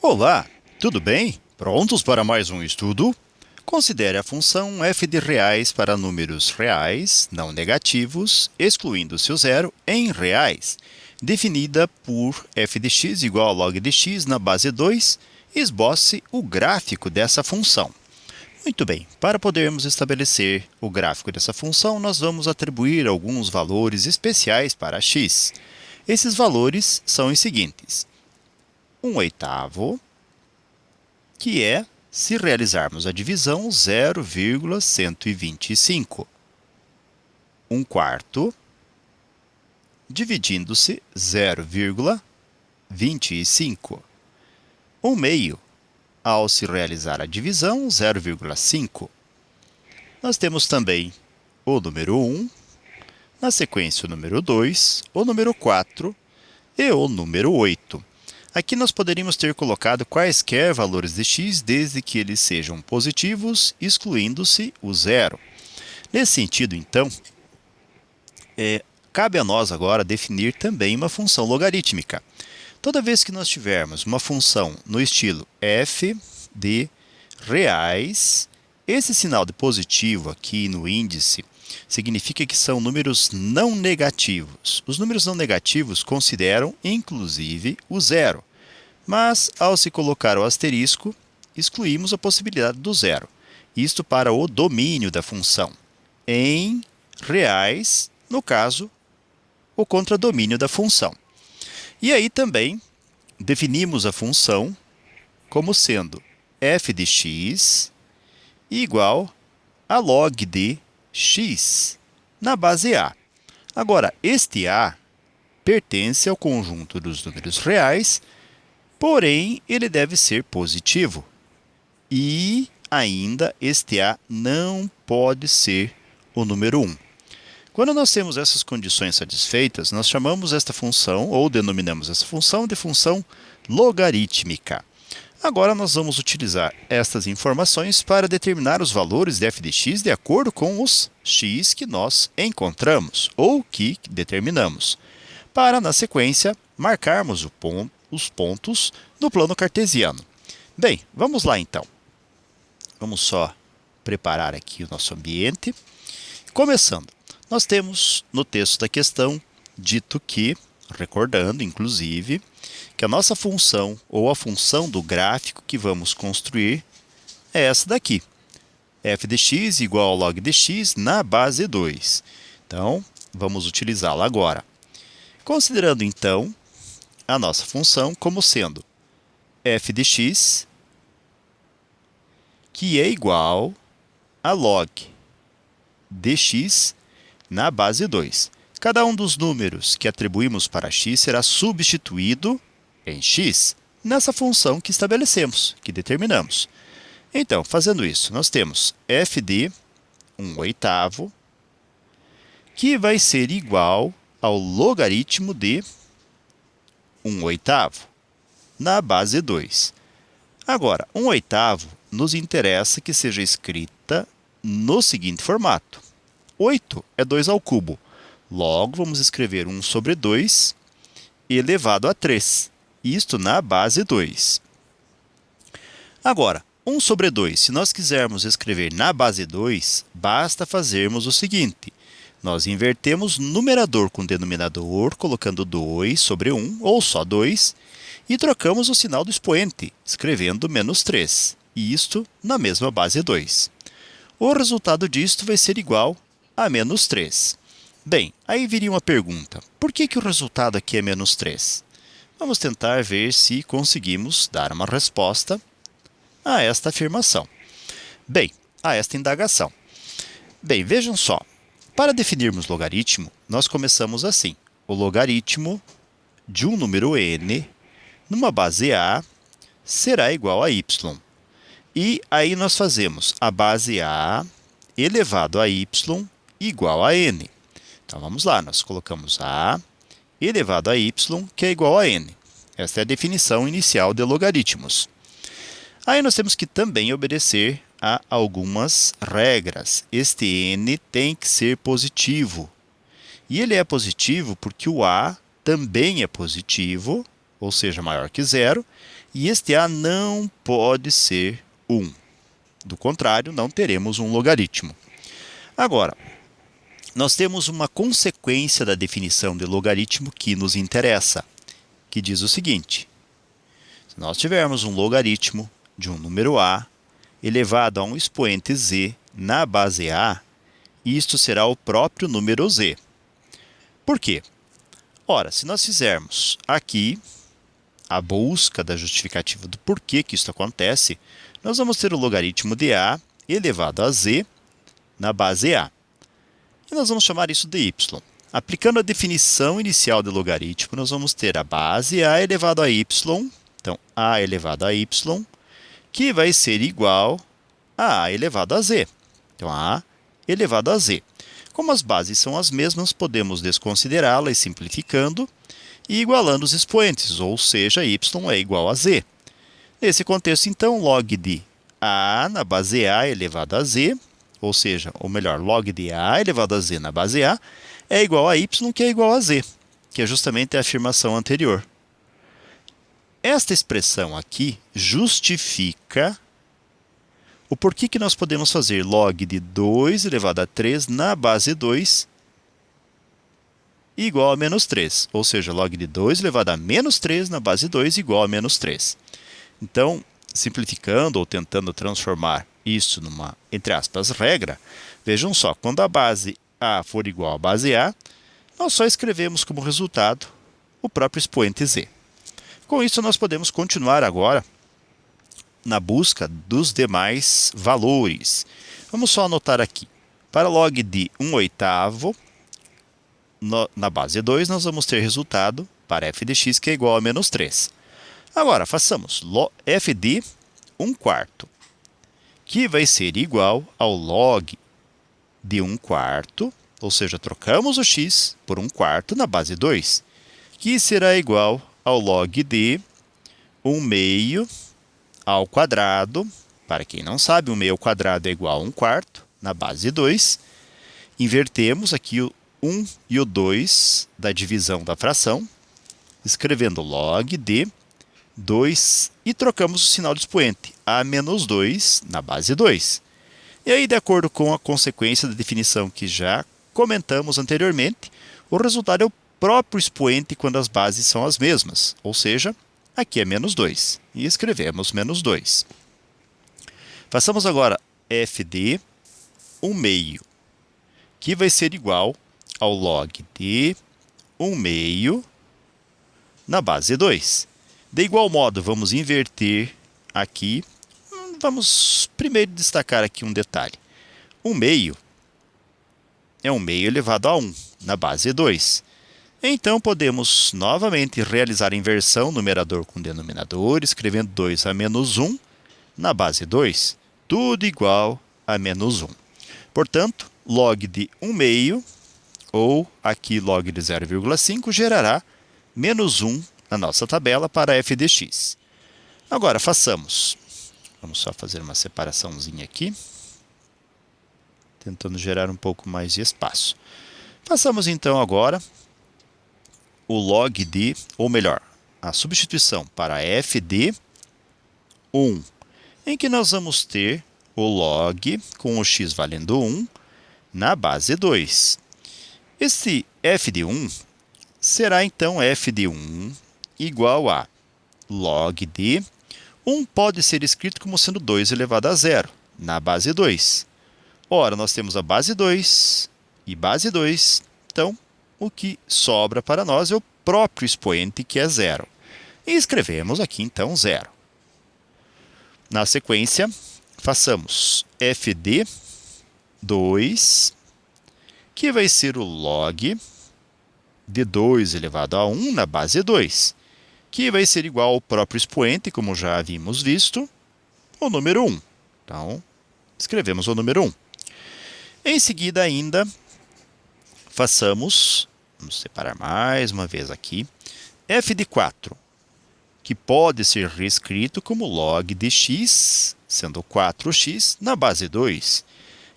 Olá, tudo bem? Prontos para mais um estudo? Considere a função f de reais para números reais, não negativos, excluindo-se o zero, em reais, definida por f de x igual a log de x na base 2, esboce o gráfico dessa função. Muito bem, para podermos estabelecer o gráfico dessa função, nós vamos atribuir alguns valores especiais para x. Esses valores são os seguintes: 1/8, que é, se realizarmos a divisão, 0,125. 1/4, dividindo-se 0,25. 1/2, ao se realizar a divisão, 0,5. Nós temos também o número 1, na sequência o número 2, o número 4 e o número 8. Aqui nós poderíamos ter colocado quaisquer valores de x desde que eles sejam positivos, excluindo-se o zero. Nesse sentido, então, cabe a nós agora definir também uma função logarítmica. Toda vez que nós tivermos uma função no estilo f de reais, esse sinal de positivo aqui no índice significa que são números não negativos. Os números não negativos consideram, inclusive, o zero. Mas, ao se colocar o asterisco, excluímos a possibilidade do zero. Isto para o domínio da função. Em reais, no caso, o contradomínio da função. E aí também definimos a função como sendo f de x igual a log de x na base a. Agora, este a pertence ao conjunto dos números reais, porém, ele deve ser positivo. E ainda este a não pode ser o número 1. Quando nós temos essas condições satisfeitas, nós chamamos esta função, ou denominamos essa função, de função logarítmica. Agora nós vamos utilizar estas informações para determinar os valores de f de x de acordo com os x que nós encontramos, ou que determinamos, para, na sequência, marcarmos os pontos no plano cartesiano. Bem, vamos lá então. Vamos só preparar aqui o nosso ambiente. Começando, nós temos no texto da questão dito que, recordando inclusive, que a nossa função ou a função do gráfico que vamos construir é essa daqui. f de x igual ao log de x na base 2. Então, vamos utilizá-la agora. Considerando então a nossa função como sendo f de x, que é igual a log de x na base 2. Cada um dos números que atribuímos para x será substituído em x nessa função que estabelecemos, que determinamos. Então, fazendo isso, nós temos f de 1/8, que vai ser igual ao logaritmo de 1/8 na base 2. Agora, 1/8 nos interessa que seja escrita no seguinte formato. 8 é 2 ao cubo. Logo, vamos escrever 1 sobre 2 elevado a 3. Isto na base 2. Agora, 1 sobre 2, se nós quisermos escrever na base 2, basta fazermos o seguinte. Nós invertemos numerador com denominador, colocando 2 sobre 1, ou só 2, e trocamos o sinal do expoente, escrevendo menos 3. E isto na mesma base 2. O resultado disto vai ser igual a menos 3. Bem, aí viria uma pergunta. Por que o resultado aqui é menos 3? Vamos tentar ver se conseguimos dar uma resposta a esta afirmação. Bem, a esta indagação. Bem, vejam só. Para definirmos logaritmo, nós começamos assim. O logaritmo de um número n numa base a será igual a y. E aí nós fazemos a base a elevado a y igual a n. Então, vamos lá, nós colocamos a elevado a y, que é igual a n. Esta é a definição inicial de logaritmos. Aí nós temos que também obedecer a algumas regras. Este n tem que ser positivo. E ele é positivo porque o a também é positivo ou seja, maior que zero, e este a não pode ser 1. Do contrário, não teremos um logaritmo. Agora, nós temos uma consequência da definição de logaritmo que nos interessa, que diz o seguinte: se nós tivermos um logaritmo de um número a elevado a um expoente z na base a, isto será o próprio número z. Por quê? Ora, se nós fizermos aqui a busca da justificativa do porquê que isso acontece, nós vamos ter o logaritmo de a elevado a z na base a. E nós vamos chamar isso de y. Aplicando a definição inicial de logaritmo, nós vamos ter a base a elevado a y, então a elevado a y, que vai ser igual a elevado a z. Então, a elevado a z. Como as bases são as mesmas, podemos desconsiderá-las simplificando e igualando os expoentes, ou seja, y é igual a z. Nesse contexto, então, log de a na base a elevado a z, ou seja, ou melhor, log de a elevado a z na base a, é igual a y, que é igual a z, que é justamente a afirmação anterior. Esta expressão aqui justifica o porquê que nós podemos fazer log de 2 elevado a 3 na base 2 igual a menos 3, ou seja, log de 2 elevado a menos 3 na base 2 igual a menos 3. Então, simplificando ou tentando transformar isso numa, entre aspas, regra, vejam só, quando a base a for igual à base a, nós só escrevemos como resultado o próprio expoente z. Com isso, nós podemos continuar agora na busca dos demais valores. Vamos só anotar aqui. Para log de 1/8 na base 2, nós vamos ter resultado para f de x que é igual a menos 3. Agora, façamos f de 1/4, que vai ser igual ao log de 1/4, ou seja, trocamos o x por 1/4 na base 2, que será igual ao log de 1/2 ao quadrado. Para quem não sabe, 1/2 ao quadrado é igual a 1/4 na base 2. Invertemos aqui o 1 e o 2 da divisão da fração, escrevendo log de 2 e trocamos o sinal de expoente, a menos 2 na base 2. E aí, de acordo com a consequência da definição que já comentamos anteriormente, o resultado é o próprio expoente quando as bases são as mesmas, ou seja, aqui é menos 2, e escrevemos menos 2. Façamos agora f de 1/2, que vai ser igual ao log de 1/2 na base 2. De igual modo, vamos inverter aqui. Vamos primeiro destacar aqui um detalhe. 1/2 é 1/2 elevado a 1 na base 2. Então, podemos novamente realizar a inversão numerador com denominador, escrevendo 2 a menos 1 na base 2, tudo igual a menos 1. Portanto, log de 1/2, ou aqui log de 0,5, gerará menos 1 na nossa tabela para f de x. Agora, façamos. Vamos só fazer uma separaçãozinha aqui, tentando gerar um pouco mais de espaço. Façamos então agora o log de, ou melhor, a substituição para f de 1, em que nós vamos ter o log com o x valendo 1 na base 2. Esse f de 1 será então f de 1 igual a log de 1 pode ser escrito como sendo 2 elevado a 0 na base 2. Ora, nós temos a base 2 e base 2, então o que sobra para nós é o próprio expoente, que é 0. E escrevemos aqui, então, 0. Na sequência, façamos f de 2, que vai ser o log de 2 elevado a 1 na base 2, que vai ser igual ao próprio expoente, como já havíamos visto, o número 1. Então, escrevemos o número 1. Em seguida, ainda, façamos, vamos separar mais uma vez aqui, f de 4, que pode ser reescrito como log de x, sendo 4x, na base 2,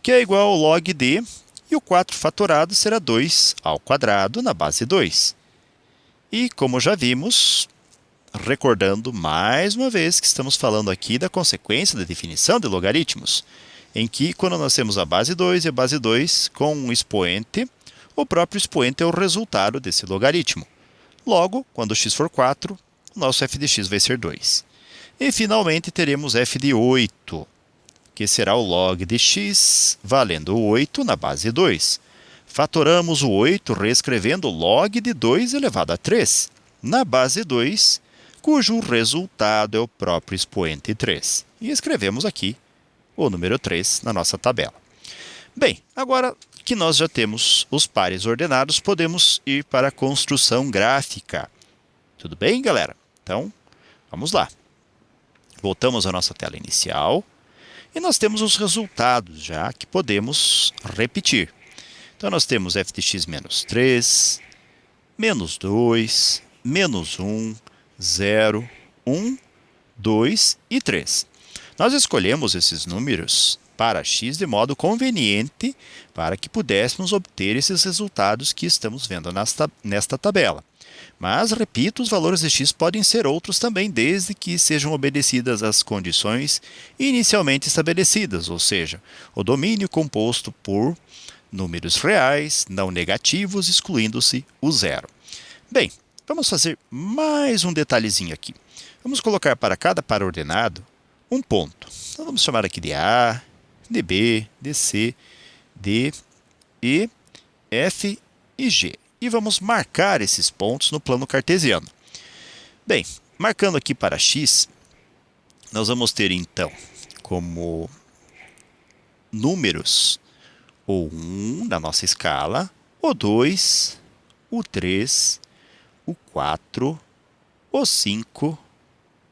que é igual ao log de, e o 4 fatorado será 2 ao quadrado na base 2. E, como já vimos, recordando mais uma vez que estamos falando aqui da consequência da definição de logaritmos, em que quando nós temos a base 2 e a base 2 com um expoente, o próprio expoente é o resultado desse logaritmo. Logo, quando x for 4, o nosso f de x vai ser 2. E finalmente teremos f de 8, que será o log de x valendo 8 na base 2. Fatoramos o 8 reescrevendo log de 2 elevado a 3 na base 2, cujo resultado é o próprio expoente 3. E escrevemos aqui o número 3 na nossa tabela. Bem, agora que nós já temos os pares ordenados, podemos ir para a construção gráfica. Tudo bem, galera? Então, vamos lá. Voltamos à nossa tela inicial e nós temos os resultados já que podemos repetir. Então, nós temos f de x menos 3, menos 2, menos 1, 0, 1, 2 e 3. Nós escolhemos esses números para x de modo conveniente para que pudéssemos obter esses resultados que estamos vendo nesta tabela. Mas, repito, os valores de x podem ser outros também, desde que sejam obedecidas as condições inicialmente estabelecidas, ou seja, o domínio composto por números reais, não negativos, excluindo-se o zero. Bem, vamos fazer mais um detalhezinho aqui. Vamos colocar para cada par ordenado um ponto. Então, vamos chamar aqui de A, de B, de C, D, E, F e G. E vamos marcar esses pontos no plano cartesiano. Bem, marcando aqui para x, nós vamos ter então como números o 1 na nossa escala, o 2, o 3, o 4, o 5,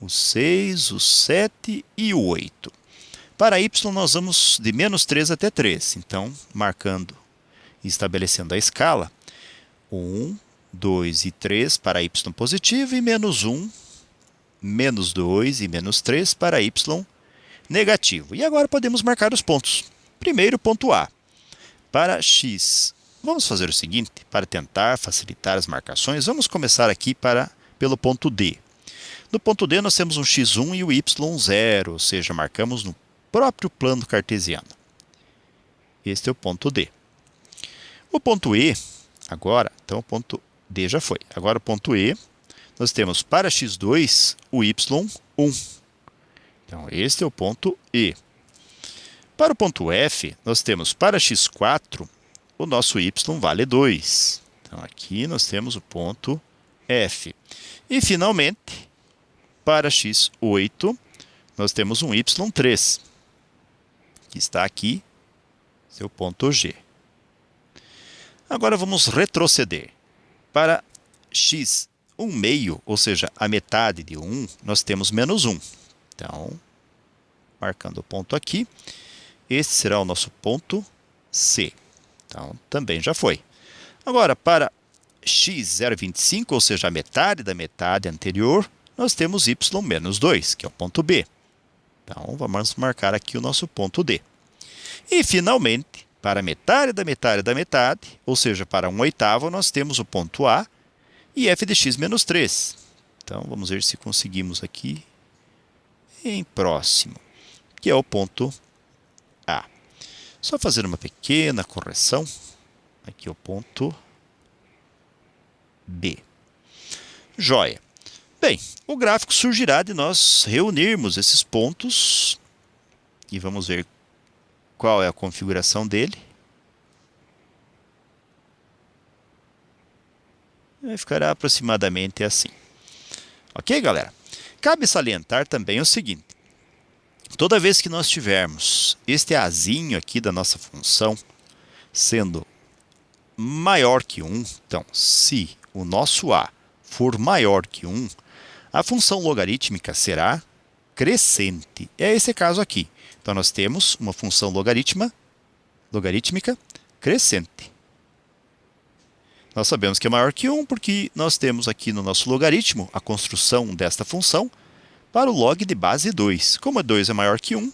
o 6, o 7 e o 8. Para y, nós vamos de menos 3 até 3. Então, marcando e estabelecendo a escala, 1, 2 e 3 para y positivo e menos 1, menos 2 e menos 3 para y negativo. E agora podemos marcar os pontos. Primeiro, ponto A. Para x, vamos fazer o seguinte, para tentar facilitar as marcações, vamos começar aqui pelo ponto D. No ponto D, nós temos um x1 e o y0, ou seja, marcamos no próprio plano cartesiano. Este é o ponto D. O ponto E, agora, então o ponto D já foi. Agora o ponto E, nós temos para x2 o y1. Então, este é o ponto E. Para o ponto F, nós temos para x4, o nosso y vale 2. Então, aqui nós temos o ponto F. E, finalmente, para x8, nós temos um y3, que está aqui, seu ponto G. Agora, vamos retroceder. Para x, 1/2, ou seja, a metade de 1, nós temos menos 1. Então, marcando o ponto aqui, este será o nosso ponto C. Então, também já foi. Agora, para x 0,25, ou seja, a metade da metade anterior, nós temos y menos 2, que é o ponto B. Então, vamos marcar aqui o nosso ponto D. E, finalmente, para metade da metade da metade, ou seja, para 1/8, nós temos o ponto A e f de x menos 3. Então, vamos ver se conseguimos aqui em próximo, que é o ponto A. Só fazer uma pequena correção. Aqui é o ponto B. Joia. Bem, o gráfico surgirá de nós reunirmos esses pontos e vamos ver qual é a configuração dele. Ficará aproximadamente assim. Ok, galera? Cabe salientar também o seguinte. Toda vez que nós tivermos este azinho aqui da nossa função sendo maior que 1, então, se o nosso A for maior que 1, a função logarítmica será crescente. É esse caso aqui. Então, nós temos uma função logarítmica crescente. Nós sabemos que é maior que 1 porque nós temos aqui no nosso logaritmo a construção desta função para o log de base 2. Como 2 é maior que 1,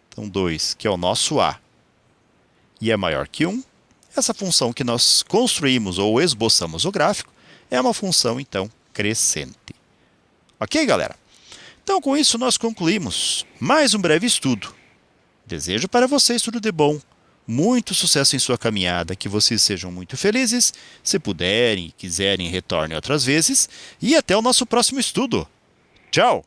então 2, que é o nosso A, e é maior que 1, essa função que nós construímos ou esboçamos o gráfico é uma função, então, crescente. Ok, galera? Então, com isso, nós concluímos mais um breve estudo. Desejo para vocês tudo de bom, muito sucesso em sua caminhada, que vocês sejam muito felizes. Se puderem e quiserem, retornem outras vezes. E até o nosso próximo estudo. Tchau!